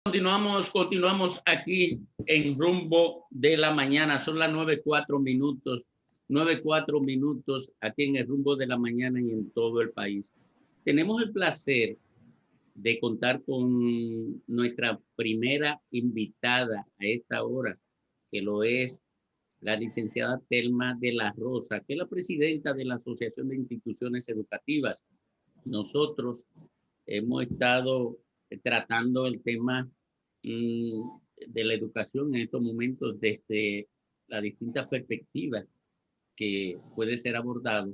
Continuamos aquí en Rumbo de la Mañana. Son las 9:04, 9:04 aquí en el Rumbo de la Mañana y en todo el país. Tenemos el placer de contar con nuestra primera invitada a esta hora, que lo es la licenciada Telma de la Rosa, que es la presidenta de la Asociación de Instituciones Educativas. Nosotros hemos estado tratando el tema de la educación en estos momentos desde las distintas perspectivas que puede ser abordado,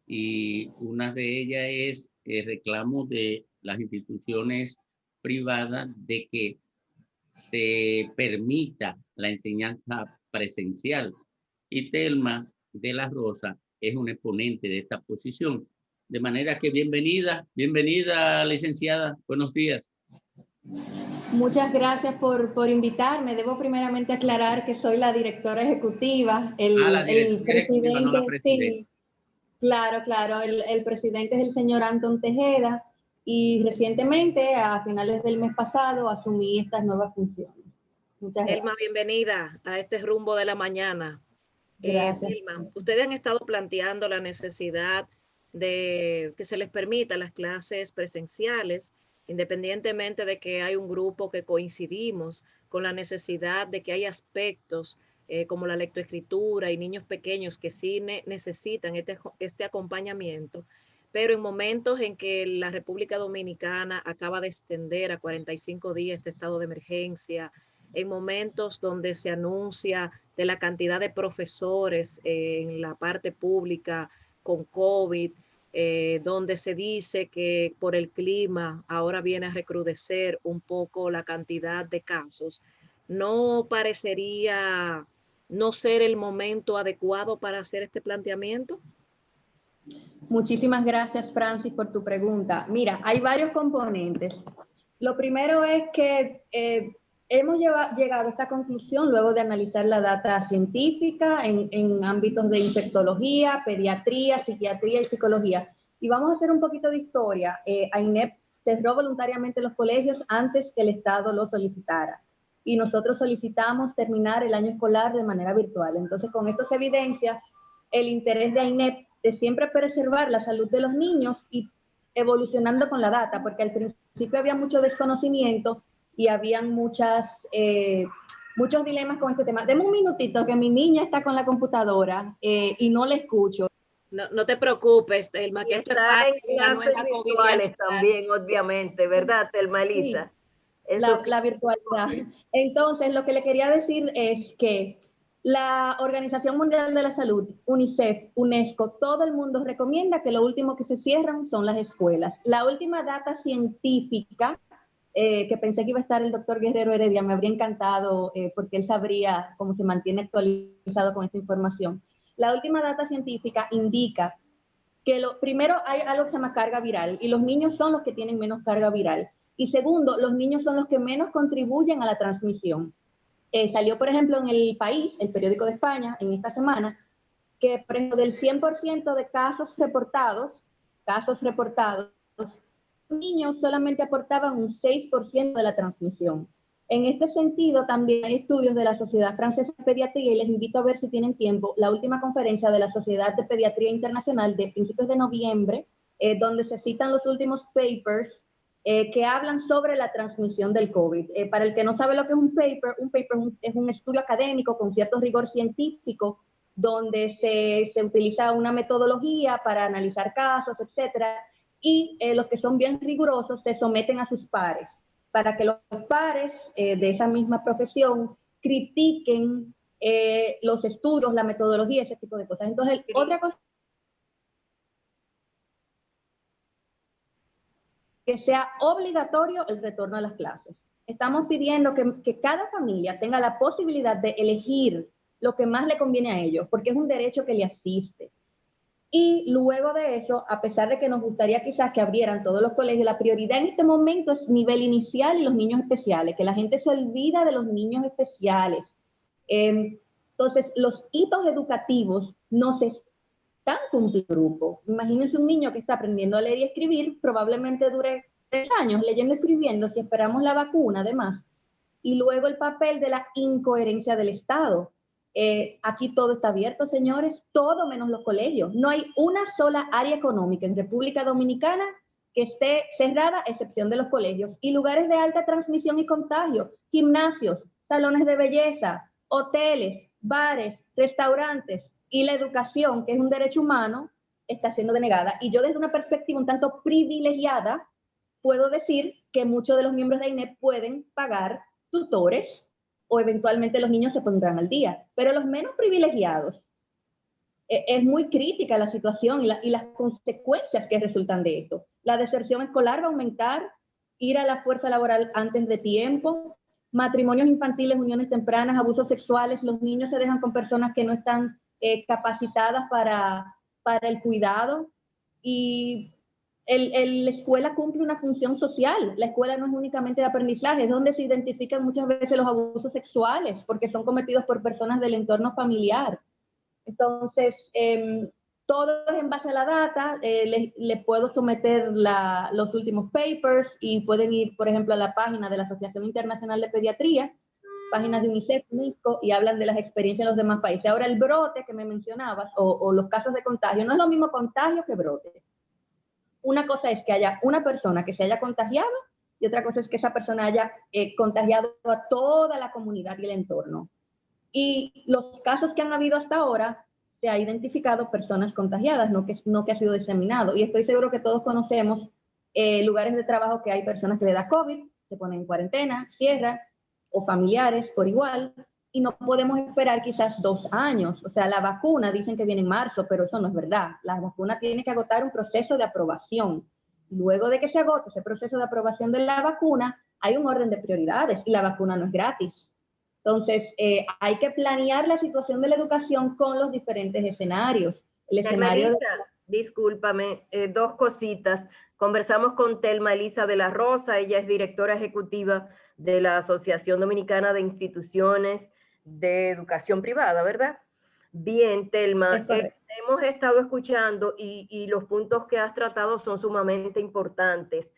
y una de ellas es el reclamo de las instituciones privadas de que se permita la enseñanza presencial, y Telma de la Rosa es un exponente de esta posición. De manera que bienvenida, licenciada, buenos días. Muchas gracias por invitarme. Debo primeramente aclarar que soy la directora ejecutiva. El presidente, no la presidenta. Sí, claro. El presidente es el señor Antón Tejeda, y recientemente, a finales del mes pasado, asumí estas nuevas funciones. Muchas gracias. Telma, bienvenida a este Rumbo de la Mañana. Gracias. Telma, ustedes han estado planteando la necesidad de que se les permita las clases presenciales, independientemente de que hay un grupo que coincidimos con la necesidad de que hay aspectos como la lectoescritura y niños pequeños que sí necesitan este acompañamiento, pero en momentos en que la República Dominicana acaba de extender a 45 días este estado de emergencia, en momentos donde se anuncia de la cantidad de profesores en la parte pública con COVID, donde se dice que por el clima ahora viene a recrudecer un poco la cantidad de casos, ¿no parecería no ser el momento adecuado para hacer este planteamiento? Muchísimas gracias, Francis, por tu pregunta. Mira, hay varios componentes. Lo primero es que hemos llegado a esta conclusión luego de analizar la data científica en ámbitos de infectología, pediatría, psiquiatría y psicología. Y vamos a hacer un poquito de historia. AINEP cerró voluntariamente los colegios antes que el Estado lo solicitara. Y nosotros solicitamos terminar el año escolar de manera virtual. Entonces, con esto se evidencia el interés de AINEP de siempre preservar la salud de los niños y evolucionando con la data, porque al principio había mucho desconocimiento y habían muchos dilemas con este tema. Deme un minutito, que mi niña está con la computadora y no le escucho. No te preocupes, Telma, que esto está en clases virtuales también, obviamente, ¿verdad, Telma Elisa? Sí, la virtualidad. Entonces, lo que le quería decir es que la Organización Mundial de la Salud, UNICEF, UNESCO, todo el mundo recomienda que lo último que se cierran son las escuelas. La última data científica, que pensé que iba a estar el doctor Guerrero Heredia, me habría encantado porque él sabría cómo se mantiene actualizado con esta información. La última data científica indica que primero hay algo que se llama carga viral, y los niños son los que tienen menos carga viral. Y segundo, los niños son los que menos contribuyen a la transmisión. Salió, por ejemplo, en El País, el periódico de España, en esta semana, que por ejemplo, del 100% de casos reportados, los niños solamente aportaban un 6% de la transmisión. En este sentido, también hay estudios de la Sociedad Francesa de Pediatría, y les invito a ver, si tienen tiempo, la última conferencia de la Sociedad de Pediatría Internacional de principios de noviembre, donde se citan los últimos papers que hablan sobre la transmisión del COVID. Para el que no sabe lo que es un paper es un estudio académico con cierto rigor científico, donde se utiliza una metodología para analizar casos, etcétera, y los que son bien rigurosos se someten a sus pares, para que los pares de esa misma profesión critiquen los estudios, la metodología, ese tipo de cosas. Entonces, otra cosa, que sea obligatorio el retorno a las clases. Estamos pidiendo que cada familia tenga la posibilidad de elegir lo que más le conviene a ellos, porque es un derecho que le asiste. Y luego de eso, a pesar de que nos gustaría quizás que abrieran todos los colegios, la prioridad en este momento es nivel inicial y los niños especiales, que la gente se olvida de los niños especiales. Entonces, los hitos educativos no se están cumpliendo. Grupo. Imagínense un niño que está aprendiendo a leer y escribir, probablemente dure años leyendo y escribiendo si esperamos la vacuna, además, y luego el papel de la incoherencia del Estado. Aquí todo está abierto, señores, todo menos los colegios. No hay una sola área económica en República Dominicana que esté cerrada, a excepción de los colegios, y lugares de alta transmisión y contagio, gimnasios, salones de belleza, hoteles, bares, restaurantes, y la educación, que es un derecho humano, está siendo denegada. Y yo, desde una perspectiva un tanto privilegiada, puedo decir que muchos de los miembros de INEP pueden pagar tutores o eventualmente los niños se pondrán al día, pero los menos privilegiados, es muy crítica la situación y las consecuencias que resultan de esto. La deserción escolar va a aumentar, ir a la fuerza laboral antes de tiempo, matrimonios infantiles, uniones tempranas, abusos sexuales, los niños se dejan con personas que no están capacitadas para el cuidado, y la escuela cumple una función social. La escuela no es únicamente de aprendizaje, es donde se identifican muchas veces los abusos sexuales, porque son cometidos por personas del entorno familiar. Entonces, todo es en base a la data. Le puedo someter los últimos papers y pueden ir, por ejemplo, a la página de la Asociación Internacional de Pediatría, páginas de UNICEF, UNESCO, y hablan de las experiencias en los demás países. Ahora, el brote que me mencionabas, o los casos de contagio, no es lo mismo contagio que brote. Una cosa es que haya una persona que se haya contagiado y otra cosa es que esa persona haya contagiado a toda la comunidad y el entorno. Y los casos que han habido hasta ahora, se ha identificado personas contagiadas, no que ha sido diseminado. Y estoy seguro que todos conocemos lugares de trabajo que hay personas que le da COVID, se ponen en cuarentena, cierran, o familiares por igual, y no podemos esperar quizás 2 años. O sea, la vacuna dicen que viene en marzo, pero eso no es verdad. La vacuna tiene que agotar un proceso de aprobación. Luego de que se agote ese proceso de aprobación de la vacuna, hay un orden de prioridades y la vacuna no es gratis. Entonces, hay que planear la situación de la educación con los diferentes escenarios. El escenario discúlpame, 2 cositas. Conversamos con Telma Elisa de la Rosa, ella es directora ejecutiva de la Asociación Dominicana de Instituciones de Educación Privada, ¿verdad? Bien, Telma, hemos estado escuchando y los puntos que has tratado son sumamente importantes.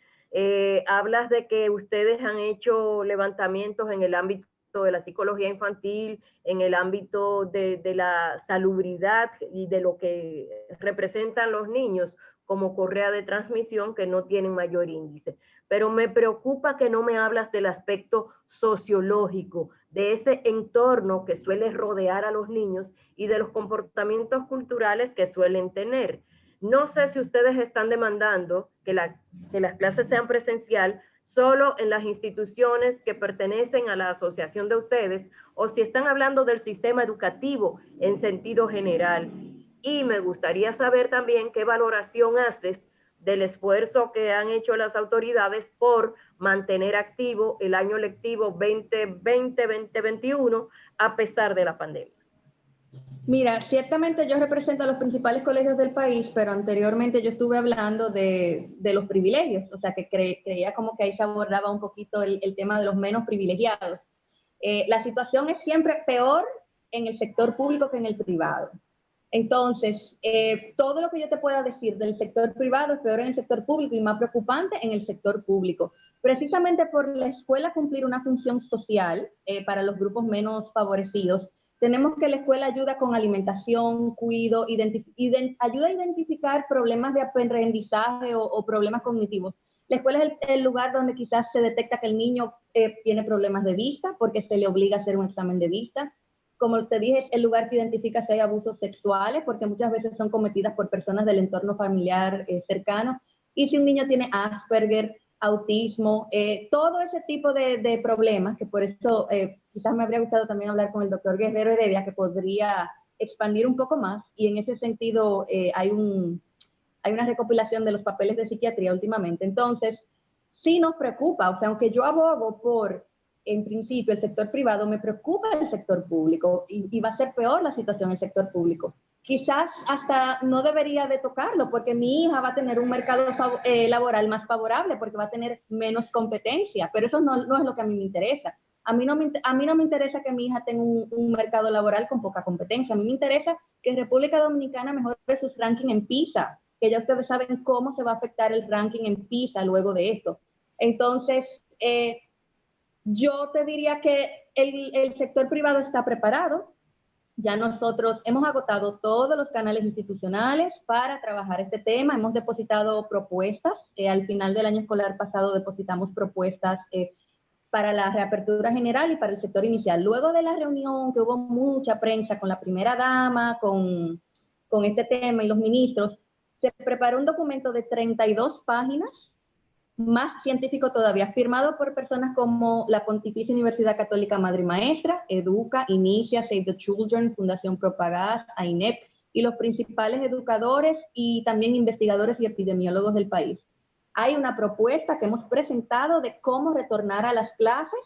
Hablas de que ustedes han hecho levantamientos en el ámbito de la psicología infantil, en el ámbito de la salubridad y de lo que representan los niños como correa de transmisión que no tienen mayor índice. Pero me preocupa que no me hablas del aspecto sociológico, de ese entorno que suele rodear a los niños y de los comportamientos culturales que suelen tener. No sé si ustedes están demandando que las clases sean presencial solo en las instituciones que pertenecen a la asociación de ustedes, o si están hablando del sistema educativo en sentido general. Y me gustaría saber también qué valoración haces del esfuerzo que han hecho las autoridades por mantener activo el año lectivo 2020-2021 a pesar de la pandemia. Mira, ciertamente yo represento a los principales colegios del país, pero anteriormente yo estuve hablando de los privilegios, o sea que creía como que ahí se abordaba un poquito el tema de los menos privilegiados. La situación es siempre peor en el sector público que en el privado. Entonces, todo lo que yo te pueda decir del sector privado es peor en el sector público y más preocupante en el sector público. Precisamente por la escuela cumplir una función social para los grupos menos favorecidos, tenemos que la escuela ayuda con alimentación, cuido, ayuda a identificar problemas de aprendizaje o problemas cognitivos. La escuela es el lugar donde quizás se detecta que el niño tiene problemas de vista porque se le obliga a hacer un examen de vista. Como te dije, es el lugar que identifica si hay abusos sexuales, porque muchas veces son cometidas por personas del entorno familiar cercano. Y si un niño tiene Asperger, autismo, todo ese tipo de problemas, que por eso quizás me habría gustado también hablar con el doctor Guerrero Heredia, que podría expandir un poco más. Y en ese sentido hay una recopilación de los papeles de psiquiatría últimamente. Entonces, sí nos preocupa. O sea, aunque yo abogo por, en principio, el sector privado, me preocupa el sector público y va a ser peor la situación en el sector público. Quizás hasta no debería de tocarlo porque mi hija va a tener un mercado laboral más favorable porque va a tener menos competencia, pero eso no es lo que a mí me interesa. A mí no me interesa que mi hija tenga un mercado laboral con poca competencia. A mí me interesa que República Dominicana mejore sus rankings en PISA, que ya ustedes saben cómo se va a afectar el ranking en PISA luego de esto. Entonces, yo te diría que el sector privado está preparado. Ya nosotros hemos agotado todos los canales institucionales para trabajar este tema. Hemos depositado propuestas. Al final del año escolar pasado depositamos propuestas para la reapertura general y para el sector inicial. Luego de la reunión, que hubo mucha prensa con la primera dama, con este tema y los ministros, se preparó un documento de 32 páginas, más científico todavía, firmado por personas como la Pontificia Universidad Católica Madre y Maestra, Educa, Inicia, Save the Children, Fundación Propagás, AINEP, y los principales educadores y también investigadores y epidemiólogos del país. Hay una propuesta que hemos presentado de cómo retornar a las clases.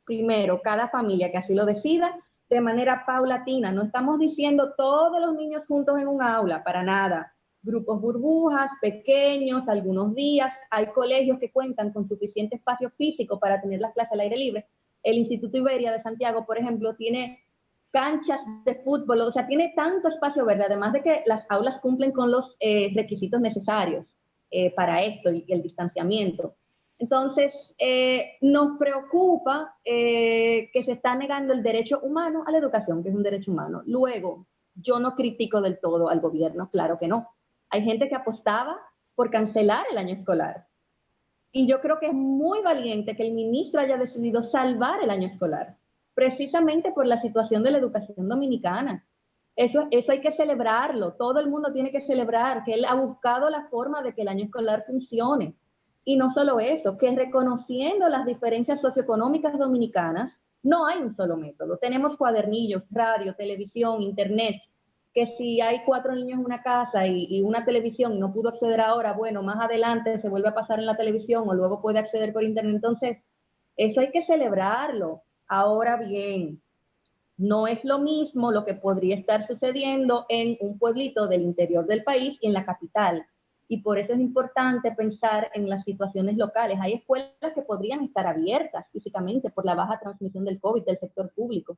Primero, cada familia que así lo decida, de manera paulatina. No estamos diciendo todos los niños juntos en un aula, para nada. Grupos burbujas, pequeños, algunos días. Hay colegios que cuentan con suficiente espacio físico para tener las clases al aire libre. El Instituto Iberia de Santiago, por ejemplo, tiene canchas de fútbol, o sea, tiene tanto espacio verde, además de que las aulas cumplen con los requisitos necesarios para esto y el distanciamiento. Entonces, nos preocupa que se está negando el derecho humano a la educación, que es un derecho humano. Luego, yo no critico del todo al gobierno, claro que no. Hay gente que apostaba por cancelar el año escolar. Y yo creo que es muy valiente que el ministro haya decidido salvar el año escolar, precisamente por la situación de la educación dominicana. Eso hay que celebrarlo. Todo el mundo tiene que celebrar que él ha buscado la forma de que el año escolar funcione. Y no solo eso, que reconociendo las diferencias socioeconómicas dominicanas, no hay un solo método. Tenemos cuadernillos, radio, televisión, internet, que si hay 4 niños en una casa y una televisión y no pudo acceder ahora, bueno, más adelante se vuelve a pasar en la televisión o luego puede acceder por internet. Entonces, eso hay que celebrarlo. Ahora bien, no es lo mismo lo que podría estar sucediendo en un pueblito del interior del país y en la capital. Y por eso es importante pensar en las situaciones locales. Hay escuelas que podrían estar abiertas físicamente por la baja transmisión del COVID del sector público.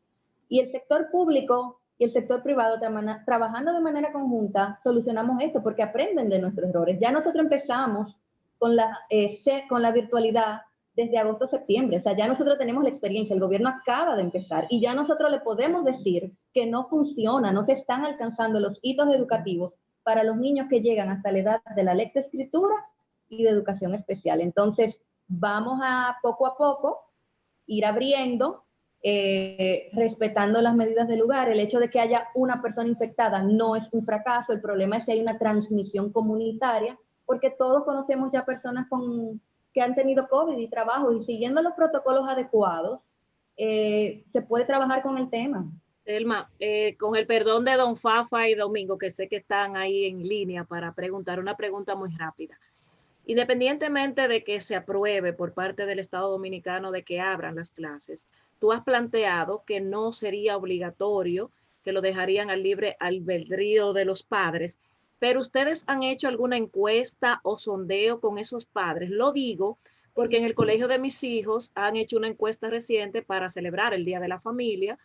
Y el sector público y el sector privado, trabajando de manera conjunta, solucionamos esto porque aprenden de nuestros errores. Ya nosotros empezamos con la virtualidad desde agosto-septiembre. O sea, ya nosotros tenemos la experiencia, el gobierno acaba de empezar y ya nosotros le podemos decir que no funciona, no se están alcanzando los hitos educativos para los niños que llegan hasta la edad de la lectoescritura y de educación especial. Entonces, vamos a poco ir abriendo, respetando las medidas del lugar. El hecho de que haya una persona infectada no es un fracaso, el problema es si hay una transmisión comunitaria, porque todos conocemos ya personas que han tenido COVID y trabajo, y siguiendo los protocolos adecuados, se puede trabajar con el tema. Telma, con el perdón de don Fafa y Domingo, que sé que están ahí en línea para preguntar una pregunta muy rápida. Independientemente de que se apruebe por parte del Estado Dominicano de que abran las clases, tú has planteado que no sería obligatorio, que lo dejarían al libre albedrío de los padres, pero ustedes han hecho alguna encuesta o sondeo con esos padres. Lo digo porque en el colegio de mis hijos han hecho una encuesta reciente para celebrar el Día de la Familia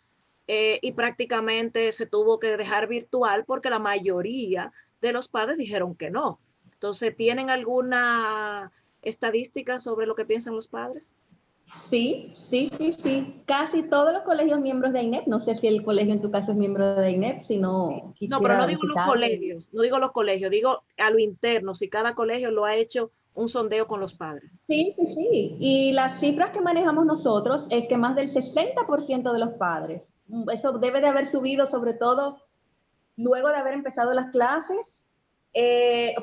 y prácticamente se tuvo que dejar virtual porque la mayoría de los padres dijeron que no. Entonces, ¿tienen alguna estadística sobre lo que piensan los padres? Sí. Casi todos los colegios miembros de AINEP, no sé si el colegio en tu caso es miembro de AINEP, si no quisiera. No, pero no digo los colegios, no digo los colegios, digo a lo interno, si cada colegio lo ha hecho un sondeo con los padres. Sí. Y las cifras que manejamos nosotros es que más del 60% de los padres, eso debe de haber subido sobre todo luego de haber empezado las clases,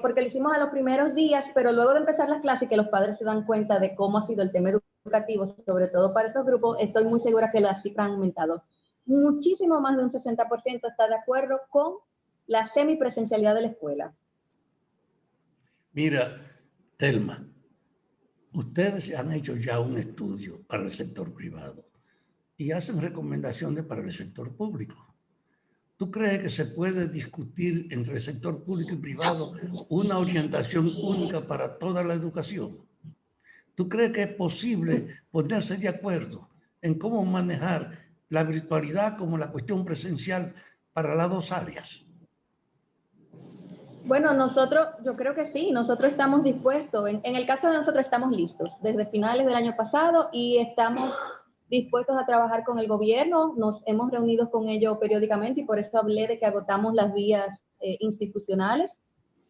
porque lo hicimos a los primeros días, pero luego de empezar las clases, que los padres se dan cuenta de cómo ha sido el tema educativo, sobre todo para estos grupos, estoy muy segura que las cifras han aumentado. Muchísimo más de un 60% está de acuerdo con la semipresencialidad de la escuela. Mira, Telma, ustedes han hecho ya un estudio para el sector privado y hacen recomendaciones para el sector público. ¿Tú crees que se puede discutir entre el sector público y privado una orientación única para toda la educación? ¿Tú crees que es posible ponerse de acuerdo en cómo manejar la virtualidad como la cuestión presencial para las dos áreas? Bueno, yo creo que sí, nosotros estamos dispuestos. En el caso de nosotros estamos listos desde finales del año pasado y estamos dispuestos a trabajar con el gobierno. Nos hemos reunido con ellos periódicamente y por eso hablé de que agotamos las vías institucionales.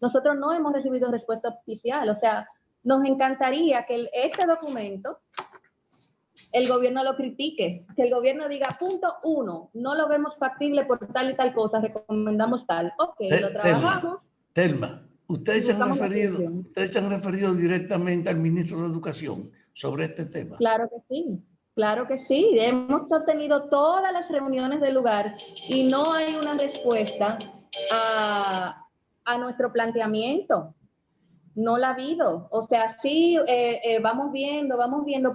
Nosotros no hemos recibido respuesta oficial, o sea, nos encantaría que este documento el gobierno lo critique, que el gobierno diga, punto 1, no lo vemos factible por tal y tal cosa, recomendamos tal. Ok, lo trabajamos. Telma, ustedes se han referido directamente al ministro de Educación sobre este tema. Claro que sí. Hemos tenido todas las reuniones del lugar y no hay una respuesta a nuestro planteamiento. No la ha habido. O sea, sí, vamos viendo,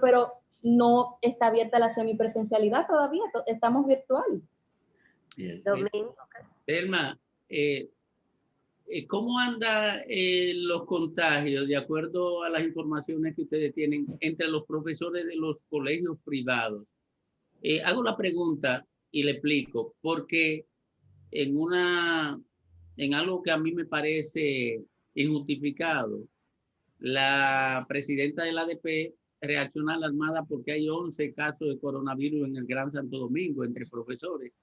pero no está abierta la semipresencialidad todavía, estamos virtual. Telma, ¿cómo andan los contagios, de acuerdo a las informaciones que ustedes tienen, entre los profesores de los colegios privados? Hago la pregunta y le explico, porque en algo que a mí me parece injustificado, la presidenta del ADP reacciona alarmada porque hay 11 casos de coronavirus en el Gran Santo Domingo entre profesores,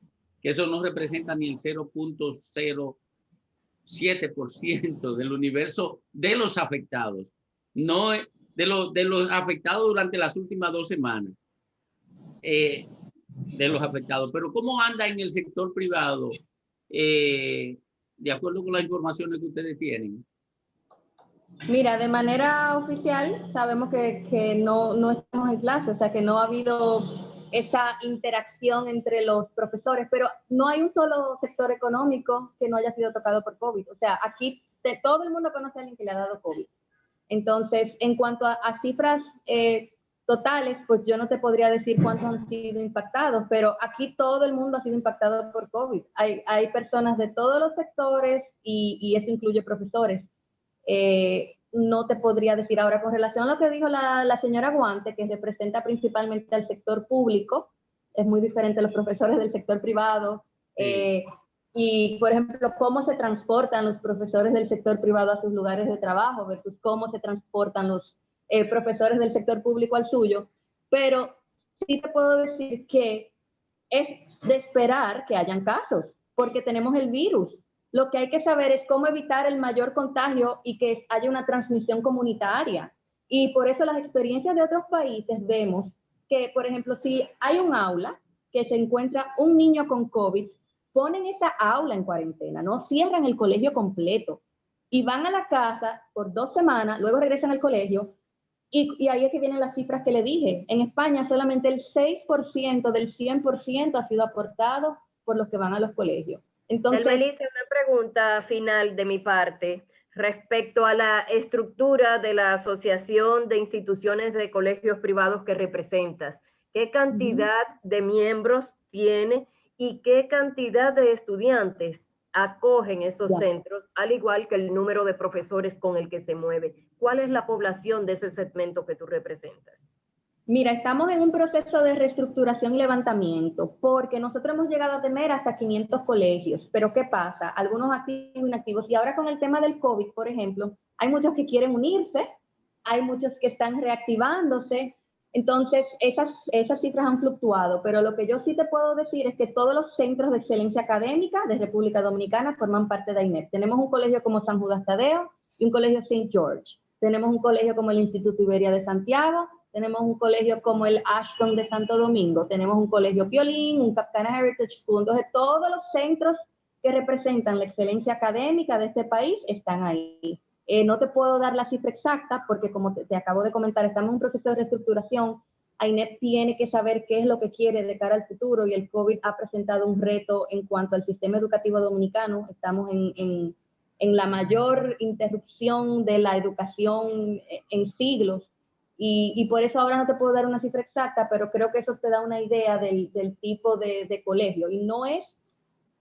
que eso no representa ni el 0.07% del universo de los afectados, no de los afectados durante las últimas 2 semanas, de los afectados. Pero ¿cómo anda en el sector privado? De acuerdo con las informaciones que ustedes tienen. Mira, de manera oficial sabemos que no estamos en clase, o sea que no ha habido esa interacción entre los profesores, pero no hay un solo sector económico que no haya sido tocado por COVID. O sea, aquí todo el mundo conoce a alguien que le ha dado COVID. Entonces, en cuanto a cifras totales, pues yo no te podría decir cuántos han sido impactados, pero aquí todo el mundo ha sido impactado por COVID. Hay personas de todos los sectores y eso incluye profesores. No te podría decir ahora con relación a lo que dijo la señora Guante, que representa principalmente al sector público, es muy diferente a los profesores del sector privado. Sí. Y, por ejemplo, cómo se transportan los profesores del sector privado a sus lugares de trabajo versus cómo se transportan los profesores del sector público al suyo. Pero sí te puedo decir que es de esperar que hayan casos, porque tenemos el virus. Lo que hay que saber es cómo evitar el mayor contagio y que haya una transmisión comunitaria. Y por eso las experiencias de otros países vemos que, por ejemplo, si hay un aula que se encuentra un niño con COVID, ponen esa aula en cuarentena, ¿no? Cierran el colegio completo y van a la casa por 2 semanas, luego regresan al colegio y ahí es que vienen las cifras que le dije. En España solamente el 6% del 100% ha sido aportado por los que van a los colegios. Entonces, Melissa, una pregunta final de mi parte respecto a la estructura de la Asociación de Instituciones de Colegios Privados que representas. ¿Qué cantidad de miembros tiene y qué cantidad de estudiantes acogen esos centros, al igual que el número de profesores con el que se mueve? ¿Cuál es la población de ese segmento que tú representas? Mira, estamos en un proceso de reestructuración y levantamiento, porque nosotros hemos llegado a tener hasta 500 colegios, pero ¿qué pasa? Algunos activos e inactivos, y ahora con el tema del COVID, por ejemplo, hay muchos que quieren unirse, hay muchos que están reactivándose, entonces esas cifras han fluctuado, pero lo que yo sí te puedo decir es que todos los centros de excelencia académica de República Dominicana forman parte de AINEP. Tenemos un colegio como San Judas Tadeo y un colegio St. George, tenemos un colegio como el Instituto Iberia de Santiago, tenemos un colegio como el Ashton de Santo Domingo, tenemos un colegio Piolín, un Capcana Heritage School, entonces todos los centros que representan la excelencia académica de este país están ahí. No te puedo dar la cifra exacta porque como te acabo de comentar, estamos en un proceso de reestructuración. AINEP tiene que saber qué es lo que quiere de cara al futuro y el COVID ha presentado un reto en cuanto al sistema educativo dominicano. Estamos en la mayor interrupción de la educación en siglos. Y por eso ahora no te puedo dar una cifra exacta, pero creo que eso te da una idea del tipo de colegio. Y no es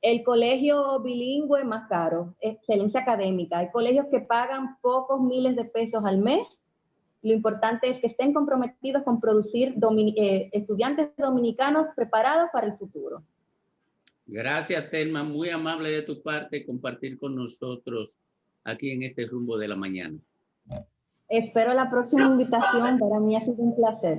el colegio bilingüe más caro, excelencia académica. Hay colegios que pagan pocos miles de pesos al mes. Lo importante es que estén comprometidos con producir estudiantes dominicanos preparados para el futuro. Gracias, Telma. Muy amable de tu parte compartir con nosotros aquí en este rumbo de la mañana. Espero la próxima invitación. Para mí ha sido un placer.